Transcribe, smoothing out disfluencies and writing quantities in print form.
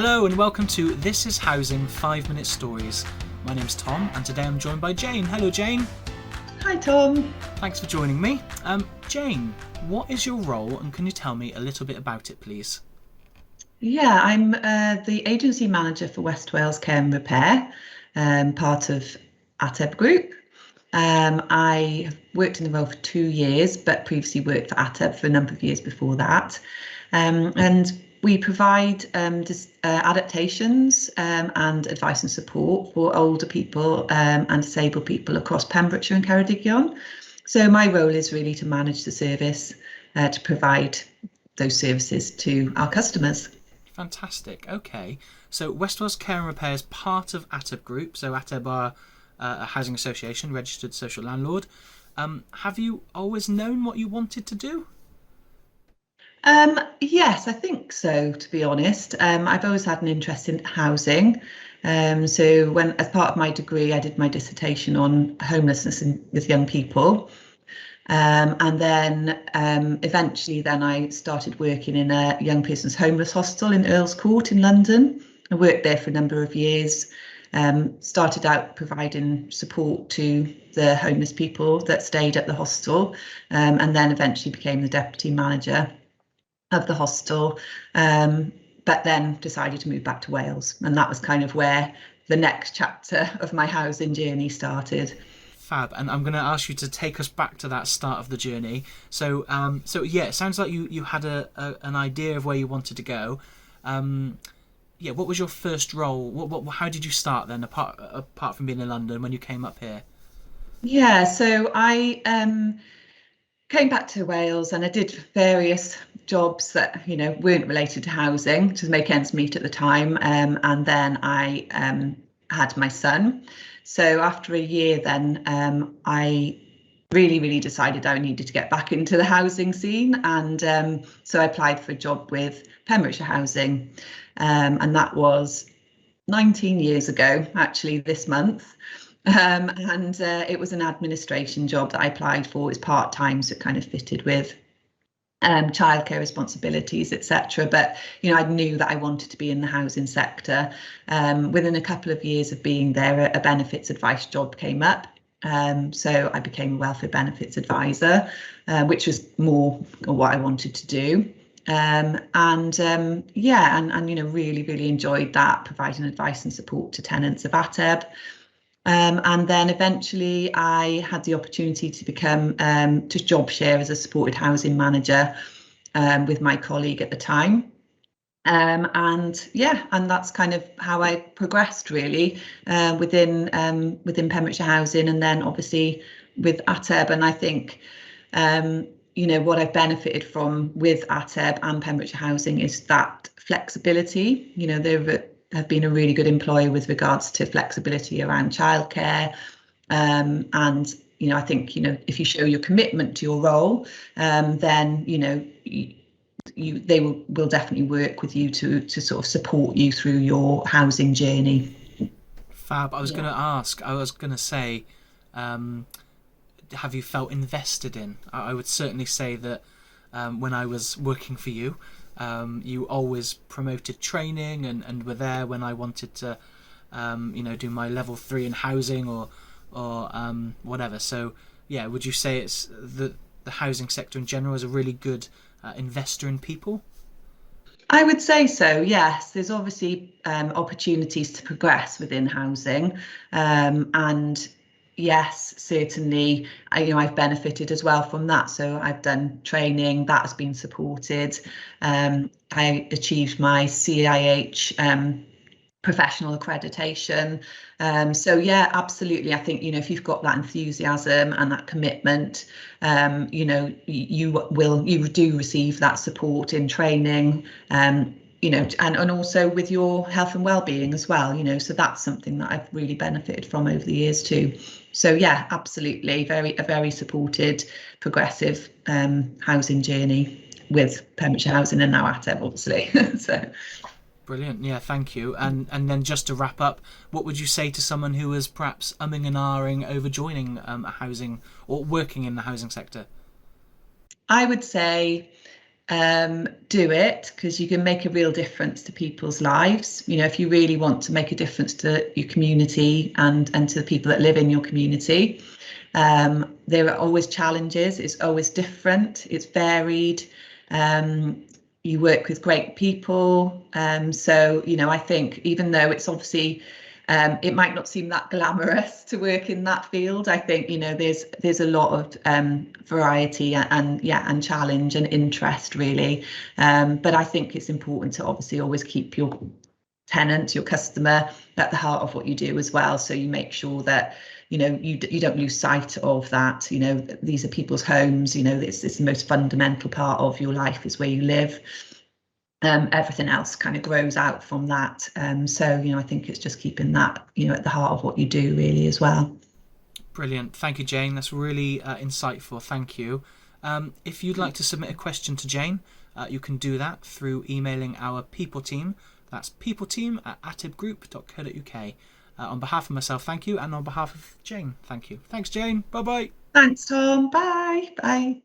Hello and welcome to This is Housing 5-Minute Stories. My name's Tom and today I'm joined by Jayne. Hello Jayne. Hi Tom. Thanks for joining me. Jayne, what is your role and can you tell me a little bit about it please? Yeah, I'm the agency manager for West Wales Care and Repair, part of ateb Group. I have worked in the role for 2 years, but previously worked for ateb for a number of years before that. And we provide adaptations and advice and support for older people and disabled people across Pembrokeshire and Ceredigion. So my role is really to manage the service, to provide those services to our customers. Fantastic. Okay. So West Wales Care and Repair is part of ateb Group. So ateb are a housing association, registered social landlord. Have you always known what you wanted to do? Yes, I think so, to be honest. I've always had an interest in housing. So when, as part of my degree, I did my dissertation on homelessness with young people. And then eventually then I started working in a young person's homeless hostel in Earl's Court in London. I worked there for a number of years. Started out providing support to the homeless people that stayed at the hostel, and then eventually became the deputy manager of the hostel, but then decided to move back to Wales. And that was kind of where the next chapter of my housing journey started. Fab, and I'm going to ask you to take us back to that start of the journey. So yeah, it sounds like you had an idea of where you wanted to go. Yeah, what was your first role? How did you start then, apart from being in London when you came up here? Yeah, so I came back to Wales and I did various jobs that weren't related to housing to make ends meet at the time, and then I had my son. So after a year then I really decided I needed to get back into the housing scene, and so I applied for a job with Pembrokeshire Housing, and that was 19 years ago actually this month. And it was an administration job that I applied for. It was part-time, so it kind of fitted with childcare responsibilities, etc. But I knew that I wanted to be in the housing sector. Within a couple of years of being there, a benefits advice job came up. So I became a welfare benefits advisor, which was more what I wanted to do. Yeah, and really enjoyed that, providing advice and support to tenants of ateb. And then eventually I had the opportunity to become to job share as a supported housing manager with my colleague at the time. And yeah, and that's kind of how I progressed really within Pembrokeshire Housing, and then obviously with ateb. And I think what I've benefited from with ateb and Pembrokeshire Housing is that flexibility. They're have been a really good employer with regards to flexibility around childcare, and I think if you show your commitment to your role, then they will definitely work with you to sort of support you through your housing journey. Fab. I was going to say, have you felt invested in? I would certainly say that when I was working for you, you always promoted training and were there when I wanted to, do my level 3 in housing or whatever. So yeah, would you say it's the housing sector in general is a really good investor in people? I would say so, yes. There's obviously opportunities to progress within housing, and yes, certainly, I've benefited as well from that. So I've done training that has been supported. I achieved my CIH professional accreditation. So yeah, absolutely. I think if you've got that enthusiasm and that commitment, you do receive that support in training. And also with your health and well-being as well, so that's something that I've really benefited from over the years too. So yeah, absolutely, a very supported, progressive housing journey with Pembrokeshire Housing and now ateb, obviously. So Brilliant. Yeah, thank you. And then just to wrap up, what would you say to someone who is perhaps umming and ahhing over joining a housing or working in the housing sector? I would say do it, because you can make a real difference to people's lives. You know, if you really want to make a difference to your community and to the people that live in your community, there are always challenges. It's always different. It's varied. You work with great people. So, you know, I think even though it's obviously it might not seem that glamorous to work in that field, I think, you know, there's a lot of variety and challenge and interest, really. But I think it's important to obviously always keep your tenant, your customer, at the heart of what you do as well. So you make sure that, you know, you don't lose sight of that. You know, these are people's homes. You know, it's the most fundamental part of your life is where you live. Everything else kind of grows out from that. So, you know, I think it's just keeping that, you know, at the heart of what you do, really, as well. Brilliant. Thank you, Jayne. That's really insightful. Thank you. If you'd like to submit a question to Jayne, you can do that through emailing our people team. That's peopleteam@atebgroup.co.uk. On behalf of myself, thank you. And on behalf of Jayne, thank you. Thanks, Jayne. Bye-bye. Thanks, Tom. Bye. Bye.